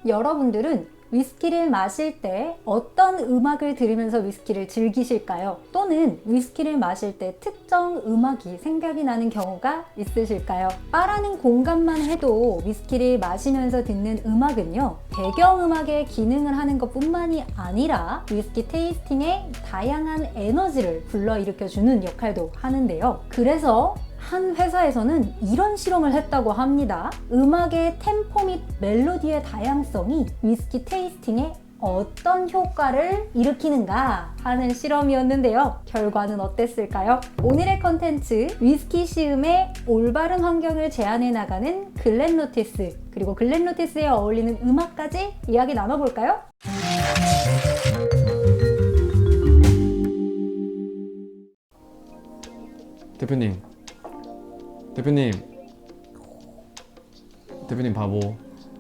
여러분들은 위스키를 마실 때 어떤 음악을 들으면서 위스키를 즐기실까요? 또는 위스키를 마실 때 특정 음악이 생각이 나는 경우가 있으실까요? 바라는 공간만 해도 위스키를 마시면서 듣는 음악은요, 배경음악의 기능을 하는 것 뿐만이 아니라 위스키 테이스팅에 다양한 에너지를 불러일으켜주는 역할도 하는데요. 그래서 한 회사에서는 이런 실험을 했다고 합니다. 음악의 템포 및 멜로디의 다양성이 위스키 테이스팅에 어떤 효과를 일으키는가 하는 실험이었는데요. 결과는 어땠을까요? 오늘의 컨텐츠, 위스키 시음의 올바른 환경을 제안해 나가는 글렌노티스, 그리고 글렌노티스에 어울리는 음악까지 이야기 나눠볼까요? 대표님 바보.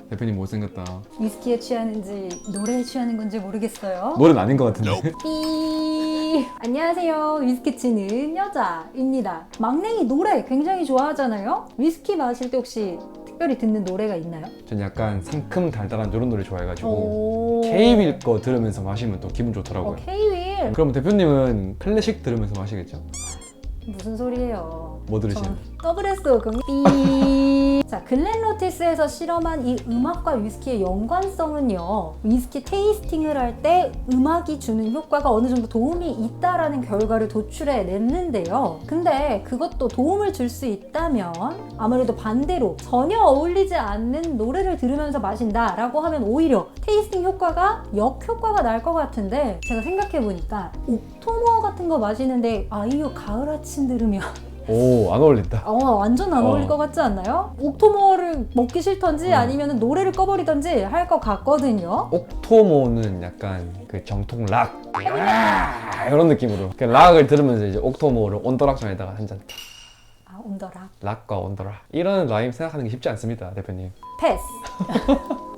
대표님 못생겼다. 위스키에 취하는지 노래에 취하는 건지 모르겠어요. 노래는 아닌 것 같은데. 삐! 안녕하세요. 위스키 치는 여자입니다. 막냉이 노래 굉장히 좋아하잖아요? 위스키 마실 때 혹시 특별히 듣는 노래가 있나요? 전 약간 상큼 달달한 이런 노래 좋아해가지고 오. K-윌 거 들으면서 마시면 또 기분 좋더라고요. K-윌. 그럼 대표님은 클래식 들으면서 마시겠죠? 무슨 소리예요? 뭐 들으시나요? 더블S 삐. 자, 글렌노티스에서 실험한 이 음악과 위스키의 연관성은요, 위스키 테이스팅을 할 때 음악이 주는 효과가 어느 정도 도움이 있다라는 결과를 도출해 냈는데요. 근데 그것도 도움을 줄 수 있다면 아무래도 반대로 전혀 어울리지 않는 노래를 들으면서 마신다라고 하면 오히려 테이스팅 효과가 역효과가 날 것 같은데, 제가 생각해보니까 옥토모어 같은 거 마시는데 아이유 가을 아침 들으면 오, 안 어울린다. 완전 안 어울릴 것 같지 않나요? 옥토모어를 먹기 싫던지 아니면 노래를 꺼버리던지 할 것 같거든요. 옥토모는 약간 그 정통 락 이런 느낌으로 그 락을 들으면서 이제 옥토모를 온더락션에다가 한 잔. 온더락. 락과 온더락 이런 라임 생각하는 게 쉽지 않습니다, 대표님. 패스.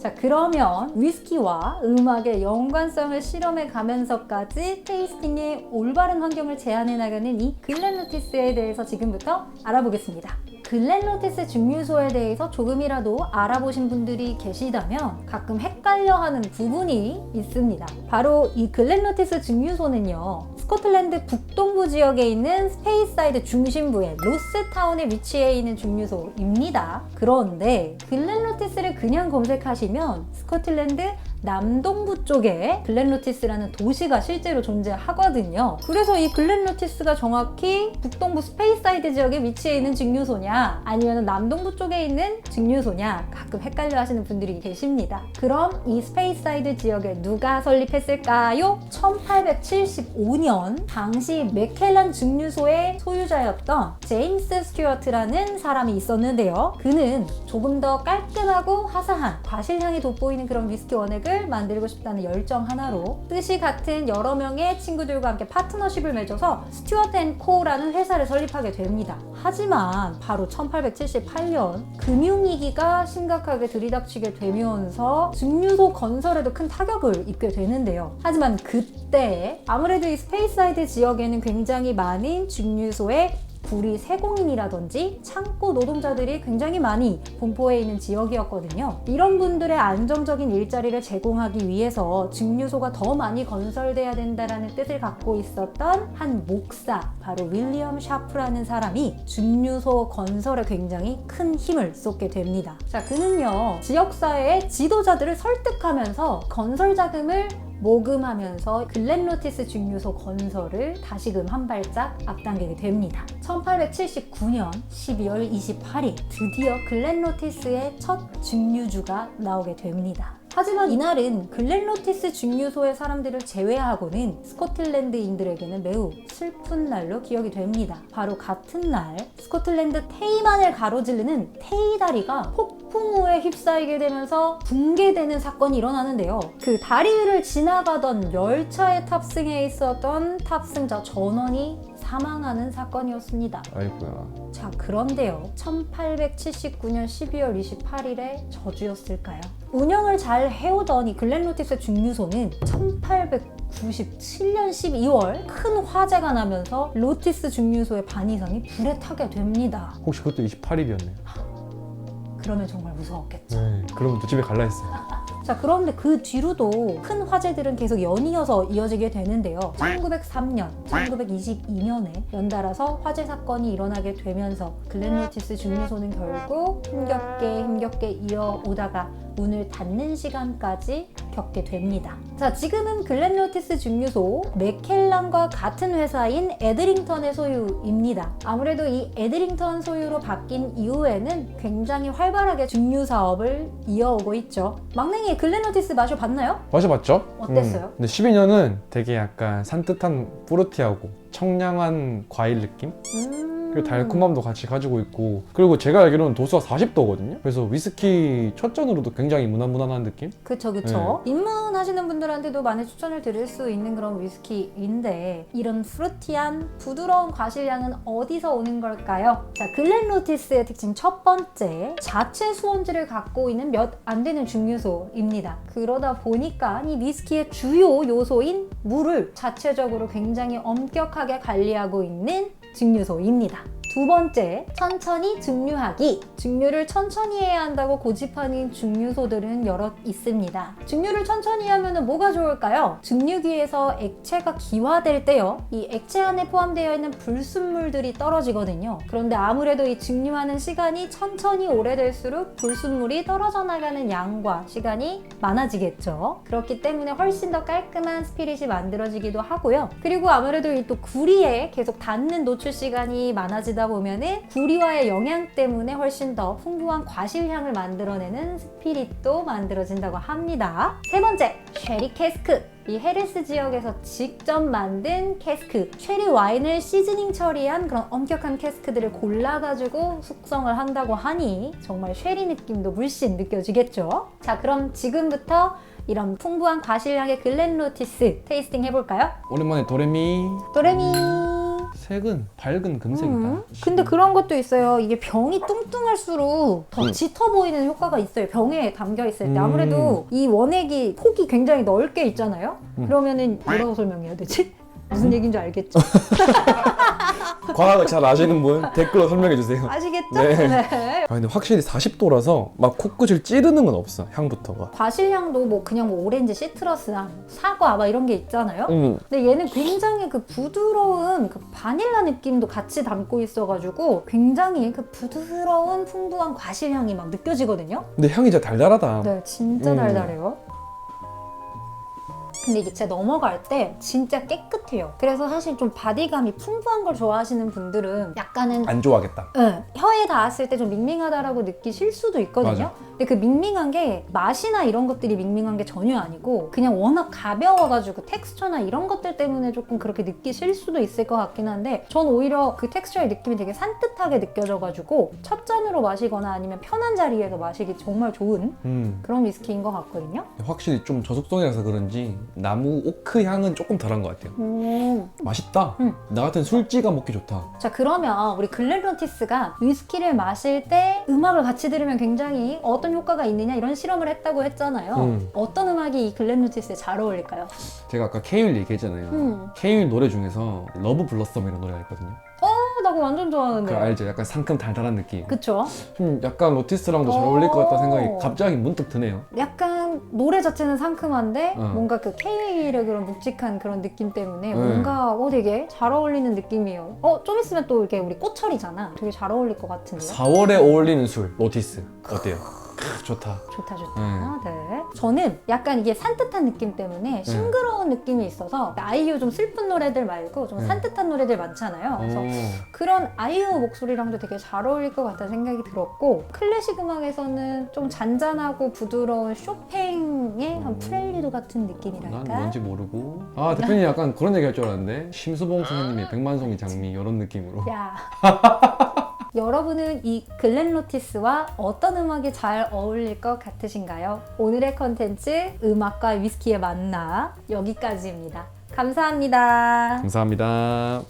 자, 그러면 위스키와 음악의 연관성을 실험해 가면서까지 테이스팅의 올바른 환경을 제안해 나가는 이 글렌노티스에 대해서 지금부터 알아보겠습니다. 글렌노티스 증류소에 대해서 조금이라도 알아보신 분들이 계시다면 가끔 헷갈려하는 부분이 있습니다. 바로 이 글렌노티스 증류소는요, 스코틀랜드 북동부 지역에 있는 스페이사이드 중심부의 로스타운에 위치해 있는 증류소입니다. 그런데 글렌노티스를 그냥 검색하시면 스코틀랜드 남동부 쪽에 글렌노티스라는 도시가 실제로 존재하거든요. 그래서 이 글렌노티스가 정확히 북동부 스페이사이드 지역에 위치해 있는 증류소냐 아니면 남동부 쪽에 있는 증류소냐 가끔 헷갈려 하시는 분들이 계십니다. 그럼 이 스페이사이드 지역에 누가 설립했을까요? 1875년 당시 맥켈란 증류소의 소유자였던 제임스 스튜어트라는 사람이 있었는데요. 그는 조금 더 깔끔하고 화사한 과실향이 돋보이는 그런 위스키 원액을 만들고 싶다는 열정 하나로 뜻이 같은 여러 명의 친구들과 함께 파트너십을 맺어서 스튜어트 앤 코라는 회사를 설립하게 됩니다. 하지만 바로 1878년 금융위기가 심각하게 들이닥치게 되면서 증류소 건설에도 큰 타격을 입게 되는데요. 하지만 그때 아무래도 이 스페이사이드 지역에는 굉장히 많은 증류소에 구리 세공인이라든지 창고 노동자들이 굉장히 많이 분포해 있는 지역이었거든요. 이런 분들의 안정적인 일자리를 제공하기 위해서 증류소가 더 많이 건설돼야 된다는 뜻을 갖고 있었던 한 목사, 바로 윌리엄 샤프라는 사람이 증류소 건설에 굉장히 큰 힘을 쏟게 됩니다. 자, 그는요, 지역사회의 지도자들을 설득하면서 건설 자금을 모금하면서 글렌노티스 증류소 건설을 다시금 한 발짝 앞당기게 됩니다. 1879년 12월 28일 드디어 글렌노티스의 첫 증류주가 나오게 됩니다. 하지만 이날은 글렌노티스 증류소의 사람들을 제외하고는 스코틀랜드인들에게는 매우 슬픈 날로 기억이 됩니다. 바로 같은 날 스코틀랜드 테이만을 가로지르는 테이 다리가 폭풍우에 휩싸이게 되면서 붕괴되는 사건이 일어나는데요. 그 다리 위를 지나가던 열차에 탑승해 있었던 탑승자 전원이 사망하는 사건이었습니다. 아이고야. 자, 그런데요, 1879년 12월 28일에 저주였을까요? 운영을 잘 해오던 이 글렌노티스 증류소는 1897년 12월 큰 화재가 나면서 로티스 증류소의 반 이상이 불에 타게 됩니다. 혹시 그것도 28일이었네요. 그러면 정말 무서웠겠죠. 네, 그러면 또 집에 갈라 했어요. 자, 그런데 그 뒤로도 큰 화제들은 계속 연이어서 이어지게 되는데요. 1903년, 1922년에 연달아서 화재 사건이 일어나게 되면서 글렌로티스 증류소는 결국 힘겹게 이어오다가 문을 닫는 시간까지 겪게 됩니다. 자, 지금은 글렌로티스 증류소 맥켈란과 같은 회사인 에드링턴의 소유입니다. 아무래도 이 에드링턴 소유로 바뀐 이후에는 굉장히 활발하게 증류 사업을 이어오고 있죠. 막냉이 글렌로티스 마셔봤나요? 마셔봤죠? 어땠어요? 근데 12년은 되게 약간 산뜻한 뿌르티하고 청량한 과일 느낌? 그리고 달콤함도 같이 가지고 있고, 그리고 제가 알기로는 도수가 40도거든요. 그래서 위스키 첫 잔으로도 굉장히 무난무난한 느낌? 그쵸. 입문하시는 분들한테도 많이 추천을 드릴 수 있는 그런 위스키인데, 이런 프루티한 부드러운 과실향은 어디서 오는 걸까요? 자, 글렌로티스의 특징 첫 번째, 자체 수원지를 갖고 있는 몇 안 되는 증류소입니다. 그러다 보니까 이 위스키의 주요 요소인 물을 자체적으로 굉장히 엄격하게 관리하고 있는 증류소입니다. 두 번째, 천천히 증류하기. 증류를 천천히 해야 한다고 고집하는 증류소들은 여럿 있습니다. 증류를 천천히 하면 뭐가 좋을까요? 증류기에서 액체가 기화될 때요, 이 액체 안에 포함되어 있는 불순물들이 떨어지거든요. 그런데 아무래도 이 증류하는 시간이 천천히 오래될수록 불순물이 떨어져 나가는 양과 시간이 많아지겠죠. 그렇기 때문에 훨씬 더 깔끔한 스피릿이 만들어지기도 하고요. 그리고 아무래도 이 또 구리에 계속 닿는 노출 시간이 많아지다 보면은 구리와의 영향 때문에 훨씬 더 풍부한 과실향을 만들어내는 스피릿도 만들어진다고 합니다. 세 번째, 쉐리 캐스크. 이 헤레스 지역에서 직접 만든 캐스크, 쉐리 와인을 시즈닝 처리한 그런 엄격한 캐스크들을 골라가지고 숙성을 한다고 하니 정말 쉐리 느낌도 물씬 느껴지겠죠. 자, 그럼 지금부터 이런 풍부한 과실향의 글렌로티스 테이스팅 해볼까요? 오랜만에 도레미. 색은 밝은 금색이다. 근데 그런 것도 있어요. 이게 병이 뚱뚱할수록 더 짙어 보이는 효과가 있어요. 병에 담겨 있을 때. 아무래도 이 원액이 폭이 굉장히 넓게 있잖아요. 그러면은 뭐라고 설명해야 되지? 무슨 얘기인지 알겠죠? 과학을 잘 아시는 분 댓글로 설명해 주세요. 아시겠죠? 네. 아, 근데 확실히 40도라서 막 코끝을 찌르는 건 없어, 향부터가. 과실향도 뭐 그냥 뭐 오렌지, 시트러스향, 사과 막 이런 게 있잖아요. 근데 얘는 굉장히 그 부드러운 그 바닐라 느낌도 같이 담고 있어가지고 굉장히 그 부드러운 풍부한 과실향이 막 느껴지거든요. 근데 향이 진짜 달달하다. 네, 진짜 달달해요. 근데 이게 진짜 넘어갈 때 진짜 깨끗해요. 그래서 사실 좀 바디감이 풍부한 걸 좋아하시는 분들은 약간은 안 좋아하겠다. 응, 혀에 닿았을 때 좀 밍밍하다라고 느끼실 수도 있거든요. 맞아. 근데 그 밍밍한 게 맛이나 이런 것들이 밍밍한 게 전혀 아니고 그냥 워낙 가벼워가지고 텍스처나 이런 것들 때문에 조금 그렇게 느끼실 수도 있을 것 같긴 한데, 전 오히려 그 텍스처의 느낌이 되게 산뜻하게 느껴져가지고 첫 잔으로 마시거나 아니면 편한 자리에서 마시기 정말 좋은 그런 위스키인 것 같거든요. 확실히 좀 저속성이라서 그런지 나무 오크 향은 조금 덜한 것 같아요. 맛있다. 나 같은 술지가 먹기 좋다. 자, 그러면 우리 글렌로티스가 위스키를 마실 때 음악을 같이 들으면 굉장히 어떤 효과가 있느냐 이런 실험을 했다고 했잖아요. 어떤 음악이 이 글렌로티스에 잘 어울릴까요? 제가 아까 케일 얘기했잖아요. 케일 노래 중에서 러브 블러썸이라는 노래가 있거든요. 나 그거 완전 좋아하는데. 그거 알죠? 약간 상큼 달달한 느낌. 그쵸? 좀 약간 로티스랑도 잘 어울릴 것 같다는 생각이 갑자기 문득 드네요. 약간 노래 자체는 상큼한데 어. 뭔가 그 케일의 그런 묵직한 그런 느낌 때문에 뭔가 되게 잘 어울리는 느낌이에요. 좀 있으면 또 이렇게 우리 꽃철이잖아. 되게 잘 어울릴 것 같은데요? 4월에 어울리는 술, 로티스. 어때요? 좋다. 좋다. 네. 저는 약간 이게 산뜻한 느낌 때문에 싱그러운 느낌이 있어서 아이유 좀 슬픈 노래들 말고 좀 산뜻한 노래들 많잖아요. 그래서 그런 아이유 목소리랑도 되게 잘 어울릴 것 같다는 생각이 들었고, 클래식 음악에서는 좀 잔잔하고 부드러운 쇼팽의 한 프렐리드 같은 느낌이랄까? 난 뭔지 모르고. 아, 대표님 약간 그런 얘기 할 줄 알았는데 심수봉 선생님의 백만송이 장미 이런 느낌으로. 야. 여러분은 이 글렌로티스와 어떤 음악이 잘 어울릴 것 같으신가요? 오늘의 컨텐츠 음악과 위스키의 만남 여기까지입니다. 감사합니다. 감사합니다.